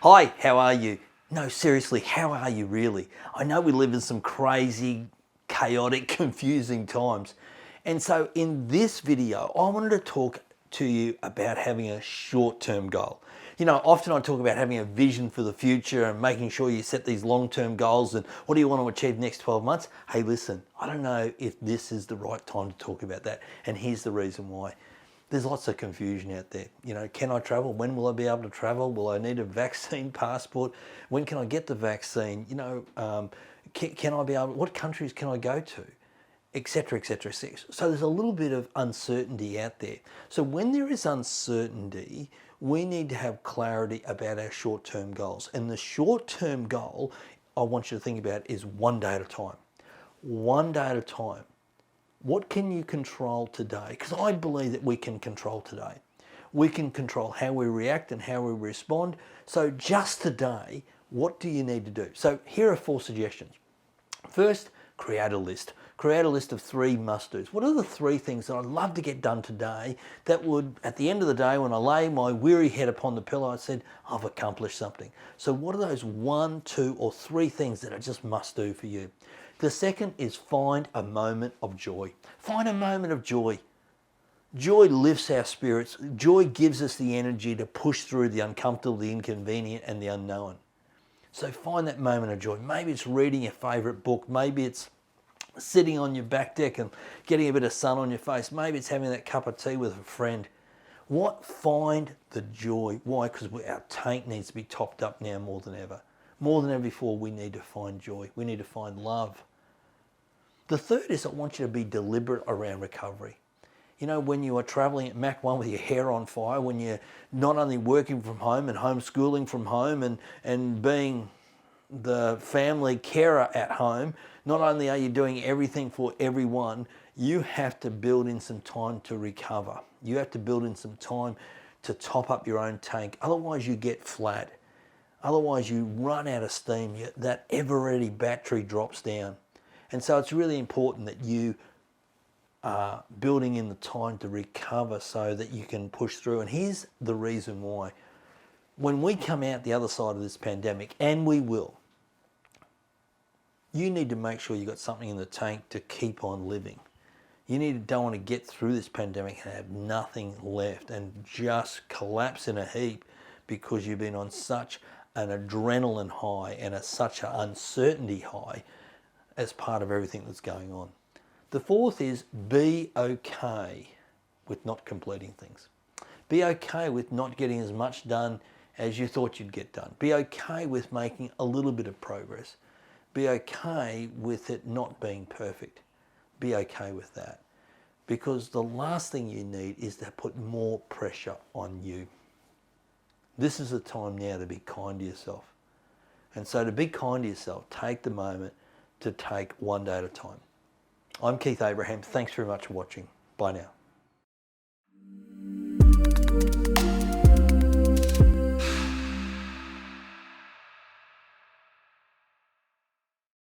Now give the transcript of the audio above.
Hi, how are you? No, seriously, how are you really? I know we live in some crazy, chaotic, confusing times. And so in this video, I wanted to talk to you about having a short-term goal. You know, often I talk about having a vision for the future and making sure you set these long-term goals and what do you want to achieve next 12 months? Hey, listen, I don't know if this is the right time to talk about that. And here's the reason why. There's lots of confusion out there. You know, can I travel? When will I be able to travel? Will I need a vaccine passport? When can I get the vaccine? You know, can I be able, what countries can I go to? Etc, etc, etc. So there's a little bit of uncertainty out there. So when there is uncertainty, we need to have clarity about our short-term goals. And the short-term goal I want you to think about is one day at a time. One day at a time. What can you control today? Because I believe that we can control today. We can control how we react and how we respond. So just today, what do you need to do? So here are 4 suggestions. First, create a list. Create a list of 3 must-dos. What are the 3 things that I'd love to get done today that would, at the end of the day, when I lay my weary head upon the pillow, I said, I've accomplished something. So what are those 1, 2, or 3 things that are just must-do for you? The second is find a moment of joy. Find a moment of joy. Joy lifts our spirits. Joy gives us the energy to push through the uncomfortable, the inconvenient, and the unknown. So find that moment of joy. Maybe it's reading your favourite book. Maybe it's sitting on your back deck and getting a bit of sun on your face. Maybe it's having that cup of tea with a friend. Find the joy. Why? Because our tank needs to be topped up now more than ever. More than ever before, we need to find joy. We need to find love. The third is I want you to be deliberate around recovery. You know, when you are traveling at Mach 1 with your hair on fire, when you're not only working from home and homeschooling from home and being the family carer at home, not only are you doing everything for everyone, you have to build in some time to recover. You have to build in some time to top up your own tank. Otherwise you get flat. Otherwise you run out of steam. That ever-ready battery drops down. And so it's really important that you are building in the time to recover so that you can push through. And here's the reason why. When we come out the other side of this pandemic, and we will, you need to make sure you've got something in the tank to keep on living. Don't want to get through this pandemic and have nothing left and just collapse in a heap because you've been on such an adrenaline high and such an uncertainty high as part of everything that's going on. The fourth is be okay with not completing things. Be okay with not getting as much done as you thought you'd get done. Be okay with making a little bit of progress. Be okay with it not being perfect. Be okay with that. Because the last thing you need is to put more pressure on you. This is the time now to be kind to yourself. And so to be kind to yourself, take the moment to take one day at a time. I'm Keith Abraham. Thanks very much for watching. Bye now.